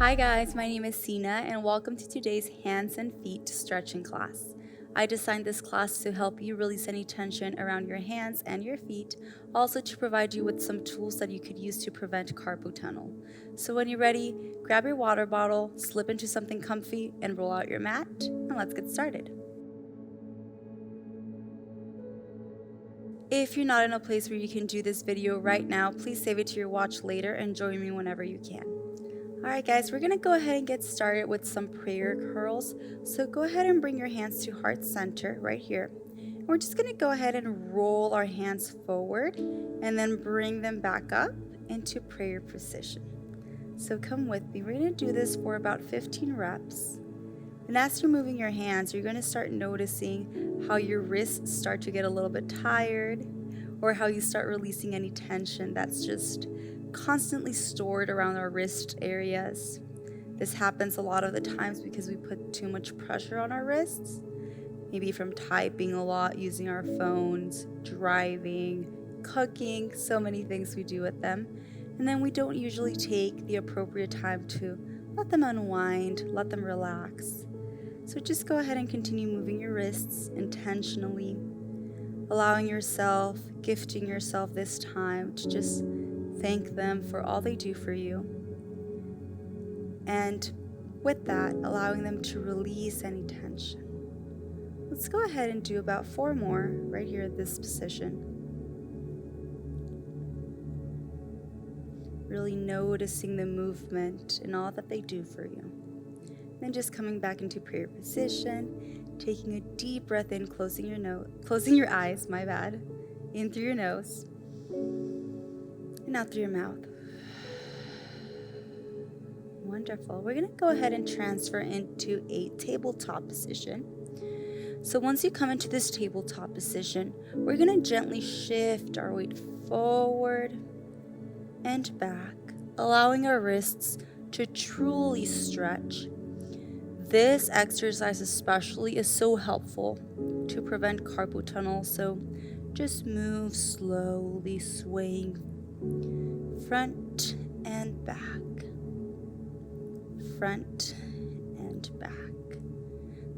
Hi guys, my name is Sinah and welcome to today's hands and feet stretching class. I designed this class to help you release any tension around your hands and your feet, also to provide you with some tools that you could use to prevent carpal tunnel. So when you're ready, grab your water bottle, slip into something comfy, and roll out your mat, and let's get started. If you're not in a place where you can do this video right now, please save it to your watch later and join me whenever you can. Alright guys, we're going to go ahead and get started with some prayer curls. So go ahead and bring your hands to heart center right here. And we're just going to go ahead and roll our hands forward and then bring them back up into prayer position. So come with me. We're going to do this for about 15 reps. And as you're moving your hands, you're going to start noticing how your wrists start to get a little bit tired, or how you start releasing any tension that's just constantly stored around our wrist areas. This happens a lot of the times because we put too much pressure on our wrists, maybe from typing a lot, using our phones, driving, cooking, so many things we do with them. And then we don't usually take the appropriate time to let them unwind, let them relax. So just go ahead and continue moving your wrists intentionally, allowing yourself, gifting yourself this time to just thank them for all they do for you. And with that, allowing them to release any tension. Let's go ahead and do about 4 more right here at this position. Really noticing the movement and all that they do for you. Then just coming back into prayer position, taking a deep breath in, closing your eyes, in through your nose, and out through your mouth. Wonderful. We're going to go ahead and transfer into a tabletop position. So once you come into this tabletop position, we're going to gently shift our weight forward and back, allowing our wrists to truly stretch. This exercise especially is so helpful to prevent carpal tunnel, so just move slowly, swaying front and back, front and back.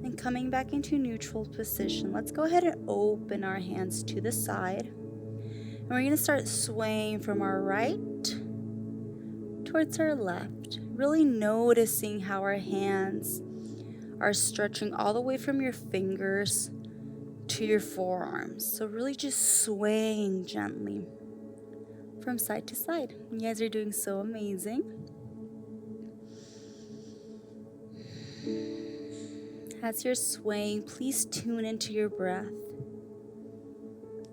Then coming back into neutral position, let's go ahead and open our hands to the side. And we're going to start swaying from our right towards our left, really noticing how our hands are stretching all the way from your fingers to your forearms. So really just swaying gently from side to side. You guys are doing so amazing. As you're swaying, please tune into your breath.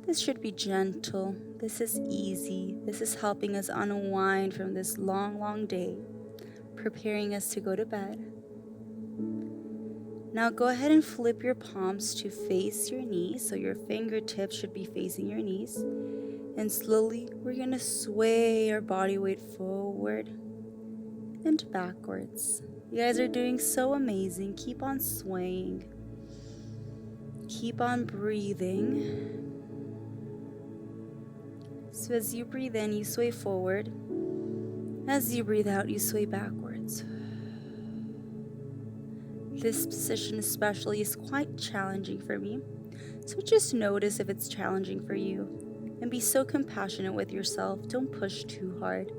This should be gentle. This is easy. This is helping us unwind from this long, long day, preparing us to go to bed. Now go ahead and flip your palms to face your knees, so your fingertips should be facing your knees. And slowly, we're going to sway our body weight forward and backwards. You guys are doing so amazing. Keep on swaying. Keep on breathing. So as you breathe in, you sway forward. As you breathe out, you sway backwards. This position especially is quite challenging for me, so just notice if it's challenging for you and be so compassionate with yourself. Don't push too hard.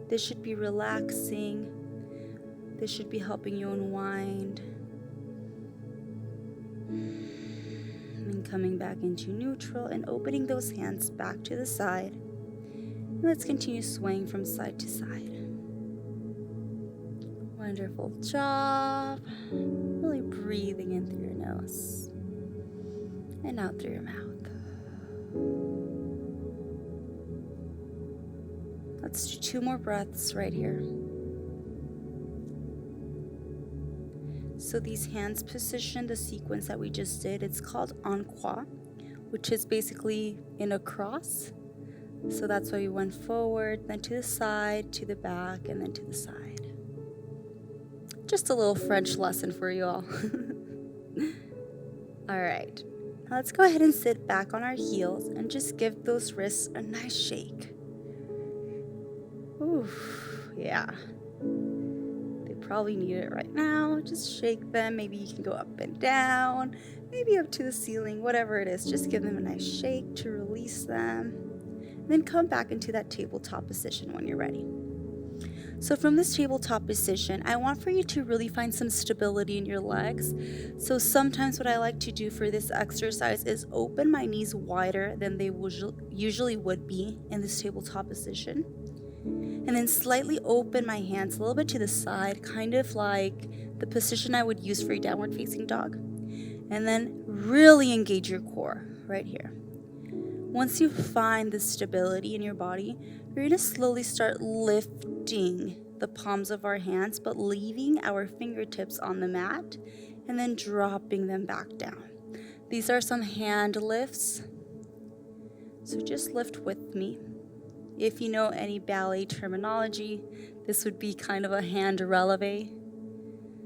This should be relaxing. This should be helping you unwind. And coming back into neutral and opening those hands back to the side. And let's continue swaying from side to side. Wonderful job. Really breathing in through your nose and out through your mouth. Let's do 2 more breaths right here. So these hands position, the sequence that we just did, it's called en croix, which is basically in a cross. So that's why we went forward, then to the side, to the back, and then to the side. Just a little French lesson for you all. Alright, now let's go ahead and sit back on our heels and just give those wrists a nice shake. Oof, yeah. They probably need it right now. Just shake them. Maybe you can go up and down, maybe up to the ceiling, whatever it is. Just give them a nice shake to release them. And then come back into that tabletop position when you're ready. So from this tabletop position, I want for you to really find some stability in your legs. So sometimes what I like to do for this exercise is open my knees wider than they usually would be in this tabletop position. And then slightly open my hands a little bit to the side, kind of like the position I would use for a downward facing dog. And then really engage your core right here. Once you find the stability in your body, you're going to slowly start lifting the palms of our hands, but leaving our fingertips on the mat and then dropping them back down. These are some hand lifts, so just lift with me. If you know any ballet terminology, this would be kind of a hand releve.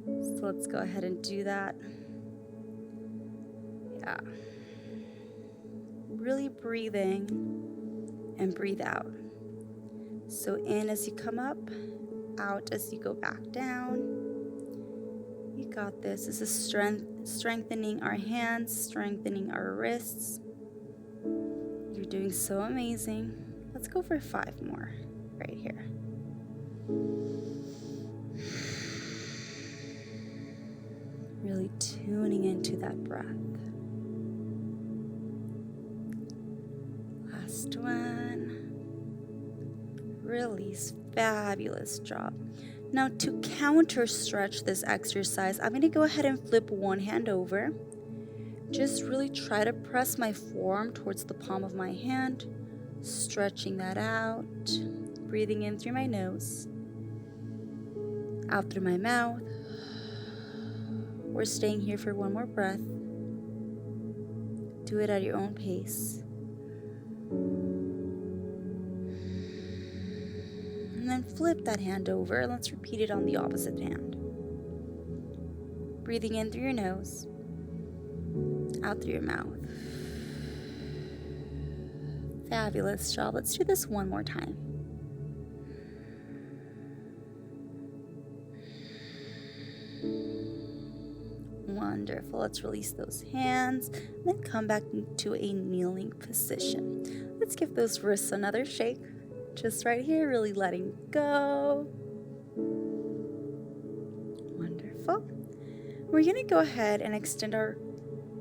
So let's go ahead and do that. Yeah. Really breathe in and breathe out. So in as you come up, out as you go back down. You got this. This is strengthening our hands, strengthening our wrists. You're doing so amazing. Let's go for 5 more right here. Really tuning into that breath. Last one. Release. Fabulous job. Now to counter stretch this exercise, I'm going to go ahead and flip one hand over. Just really try to press my forearm towards the palm of my hand, stretching that out, breathing in through my nose, out through my mouth. We're staying here for one more breath. Do it at your own pace. And then flip that hand over. Let's repeat it on the opposite hand. Breathing in through your nose, out through your mouth. Fabulous job. Let's do this one more time. Wonderful. Let's release those hands, and then come back to a kneeling position. Let's give those wrists another shake. Just right here, really letting go. Wonderful. We're going to go ahead and extend our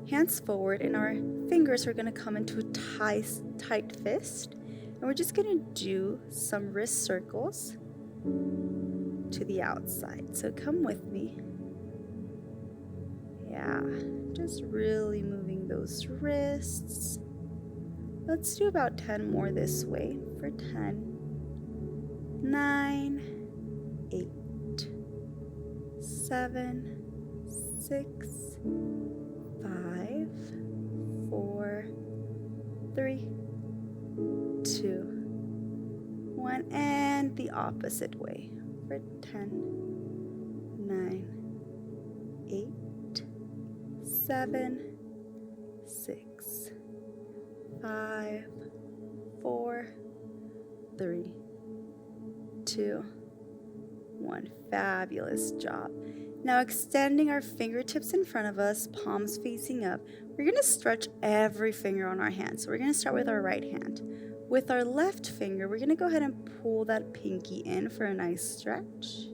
hands forward, and our fingers are going to come into a tight fist. And we're just going to do some wrist circles to the outside. So come with me. Yeah, just really moving those wrists. Let's do about 10 more this way for 10, 9, 8, 7, 6, 5, 4, 3, 2, 1, and the opposite way for 10, 9, 8, 7, 6, 5, 4, 3, 2, 1. Fabulous job. Now extending our fingertips in front of us, palms facing up, we're going to stretch every finger on our hand. So we're going to start with our right hand. With our left finger, we're going to go ahead and pull that pinky in for a nice stretch.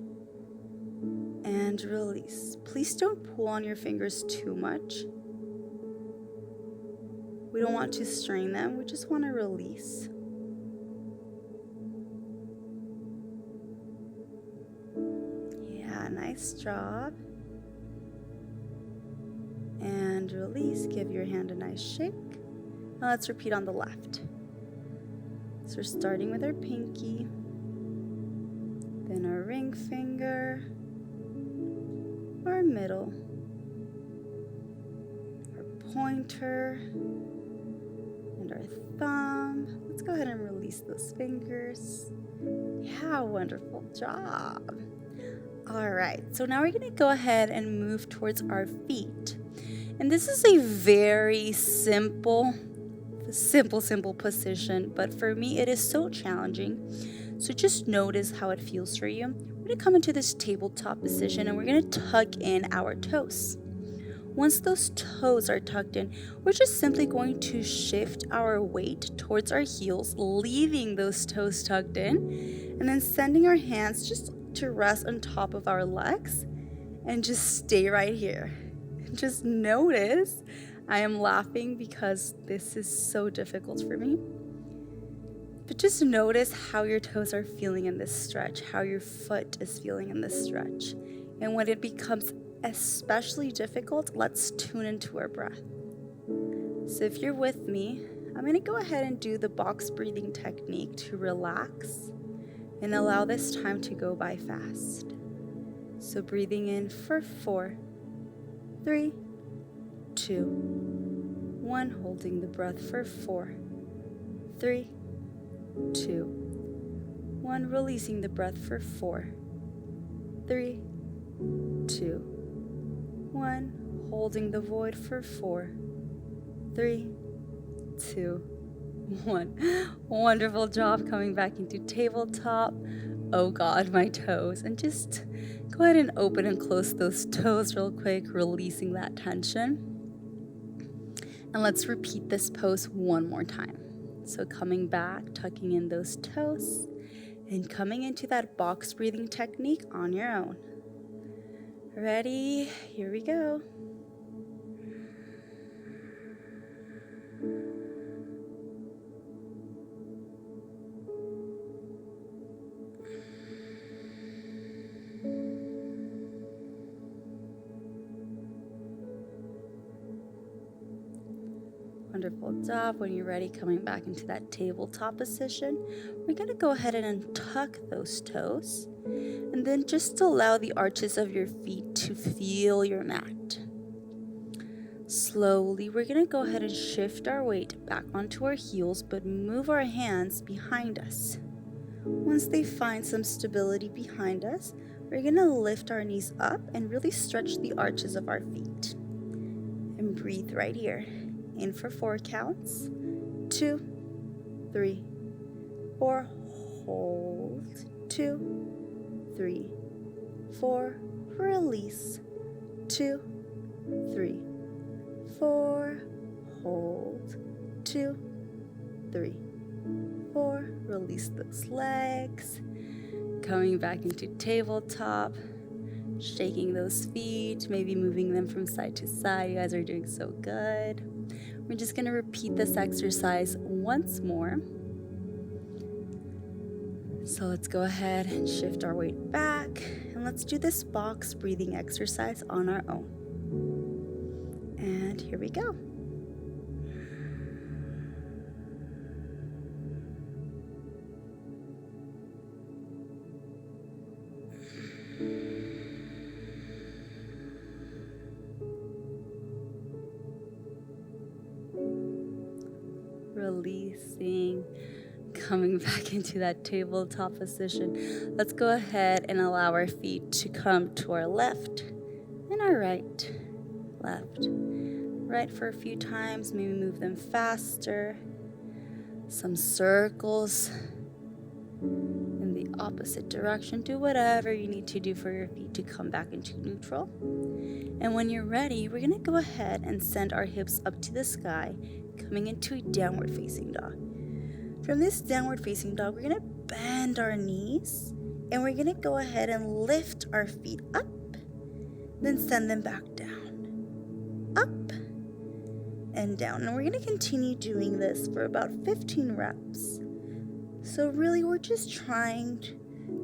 And release. Please don't pull on your fingers too much. We don't want to strain them. We just want to release. Yeah, nice job. And release. Give your hand a nice shake. Now let's repeat on the left. So we're starting with our pinky, then our ring finger, our middle, our pointer, and our thumb. Let's go ahead and release those fingers. Yeah, wonderful job. All right, so now we're going to go ahead and move towards our feet. And this is a very simple position, but for me it is so challenging. So just notice how it feels for you. We're going to come into this tabletop position and we're going to tuck in our toes. Once those toes are tucked in, we're just simply going to shift our weight towards our heels, leaving those toes tucked in, and then sending our hands just to rest on top of our legs and just stay right here. Just notice, I am laughing because this is so difficult for me. But just notice how your toes are feeling in this stretch, how your foot is feeling in this stretch. And when it becomes especially difficult, let's tune into our breath. So if you're with me, I'm going to go ahead and do the box breathing technique to relax and allow this time to go by fast. So breathing in for 4, 3, 2, 1, holding the breath for 4, 3, 2, 1, releasing the breath for 4, 3, 2, 1, holding the void for 4, 3, 2, 1. Wonderful job coming back into tabletop. Oh God, my toes. And just go ahead and open and close those toes real quick, releasing that tension. And let's repeat this pose one more time. So coming back, tucking in those toes, and coming into that box breathing technique on your own. Ready? Here we go. Wonderful job. When you're ready, coming back into that tabletop position, we're going to go ahead and untuck those toes, and then just allow the arches of your feet to feel your mat. Slowly, we're going to go ahead and shift our weight back onto our heels, but move our hands behind us. Once they find some stability behind us, we're going to lift our knees up and really stretch the arches of our feet. And breathe right here. In for 4 counts. 2, 3, 4. Hold. 2, 3, 4. Release. 2, 3, 4. Hold. 2, 3, 4. Release those legs. Coming back into tabletop. Shaking those feet, maybe moving them from side to side. You guys are doing so good. We're just going to repeat this exercise once more. So let's go ahead and shift our weight back, and let's do this box breathing exercise on our own. And here we go. Releasing, coming back into that tabletop position. Let's go ahead and allow our feet to come to our left and our right. Left, right for a few times, maybe move them faster. Some circles in the opposite direction. Do whatever you need to do for your feet to come back into neutral. And when you're ready, we're going to go ahead and send our hips up to the sky, coming into a downward facing dog. From this downward facing dog, we're going to bend our knees, and we're going to go ahead and lift our feet up, then send them back down, up and down. And we're going to continue doing this for about 15 reps. So really, we're just trying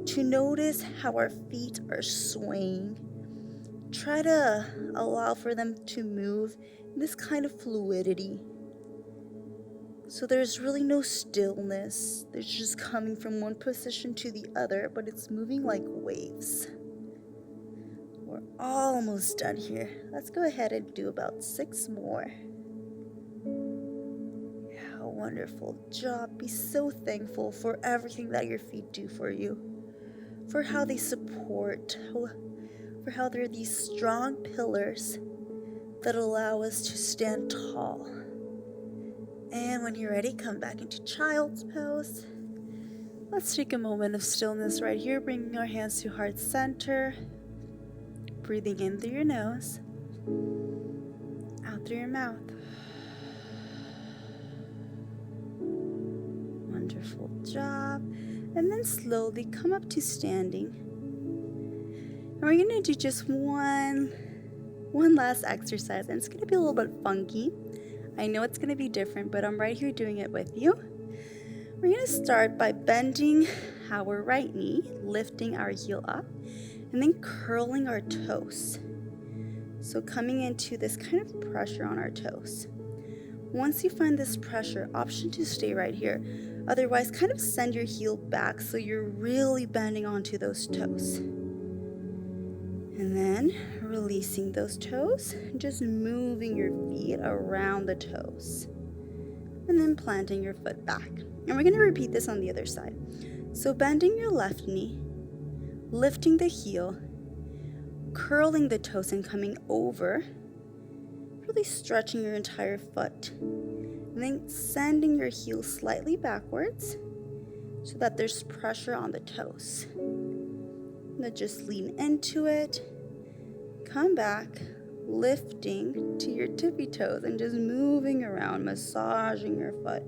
to notice how our feet are swaying. Try to allow for them to move in this kind of fluidity. So there's really no stillness. It's just coming from one position to the other, but it's moving like waves. We're almost done here. Let's go ahead and do about 6 more. Yeah, wonderful job. Be so thankful for everything that your feet do for you, for how they support, for how they're these strong pillars that allow us to stand tall. And when you're ready, come back into child's pose. Let's take a moment of stillness right here, bringing our hands to heart center, breathing in through your nose, out through your mouth. Wonderful job. And then slowly come up to standing. And we're going to do just one last exercise, and it's going to be a little bit funky. I know it's going to be different, but I'm right here doing it with you. We're going to start by bending our right knee, lifting our heel up, and then curling our toes. So coming into this kind of pressure on our toes. Once you find this pressure, option to stay right here. Otherwise, kind of send your heel back so you're really bending onto those toes. And then releasing those toes, just moving your feet around the toes. And then planting your foot back. And we're going to repeat this on the other side. So bending your left knee, lifting the heel, curling the toes and coming over, really stretching your entire foot. And then sending your heel slightly backwards so that there's pressure on the toes. Then just lean into it, come back, lifting to your tippy toes and just moving around, massaging your foot.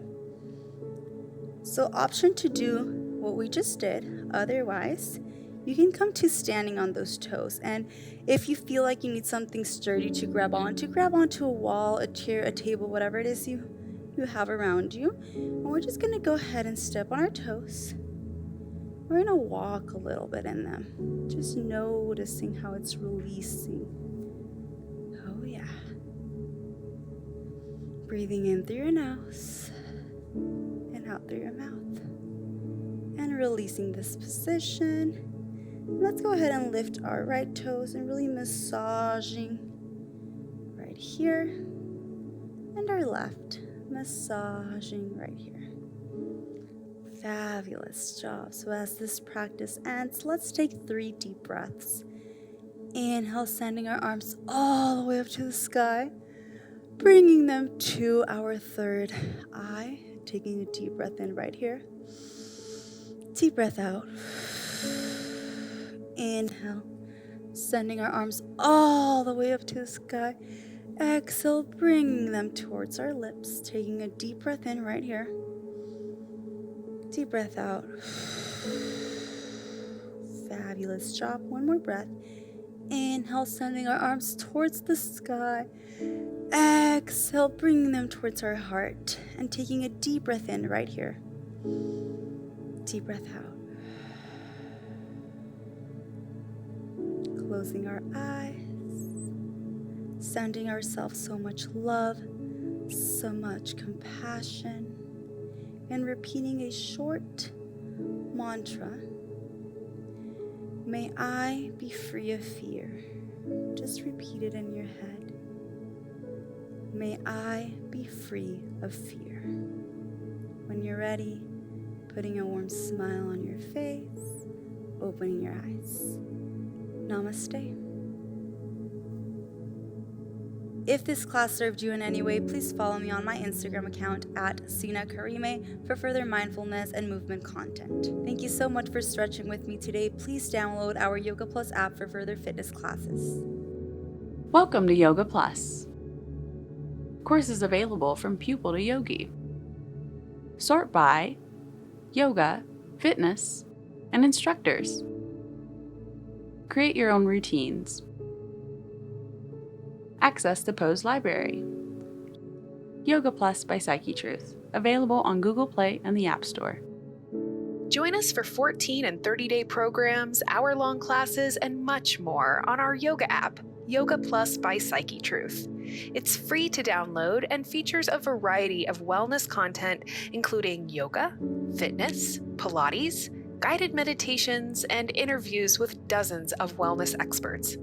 So option to do what we just did. Otherwise, you can come to standing on those toes. And if you feel like you need something sturdy to grab onto a wall, a chair, a table, whatever it is you have around you. And we're just going to go ahead and step on our toes. We're going to walk a little bit in them, just noticing how it's releasing. Oh yeah. Breathing in through your nose and out through your mouth. And releasing this position. Let's go ahead and lift our right toes and really massaging right here. And our left, massaging right here. Fabulous job. So as this practice ends, let's take 3 deep breaths. Inhale, sending our arms all the way up to the sky, bringing them to our third eye. Taking a deep breath in right here. Deep breath out. Inhale, sending our arms all the way up to the sky. Exhale, bringing them towards our lips. Taking a deep breath in right here. Deep breath out. Fabulous job. One more breath. Inhale, sending our arms towards the sky. Exhale, bringing them towards our heart. And taking a deep breath in right here. Deep breath out. Closing our eyes. Sending ourselves so much love, so much compassion. And repeating a short mantra. May I be free of fear. Just repeat it in your head. May I be free of fear. When you're ready, putting a warm smile on your face, opening your eyes. Namaste. If this class served you in any way, please follow me on my Instagram account at Sinah for further mindfulness and movement content. Thank you so much for stretching with me today. Please download our Yoga Plus app for further fitness classes. Welcome to Yoga Plus. Courses available from pupil to yogi. Sort by yoga, fitness, and instructors. Create your own routines. Access the Pose Library. Yoga Plus by Psyche Truth, available on Google Play and the App Store. Join us for 14 and 30-day programs, hour-long classes, and much more on our yoga app, Yoga Plus by Psyche Truth. It's free to download and features a variety of wellness content, including yoga, fitness, Pilates, guided meditations, and interviews with dozens of wellness experts.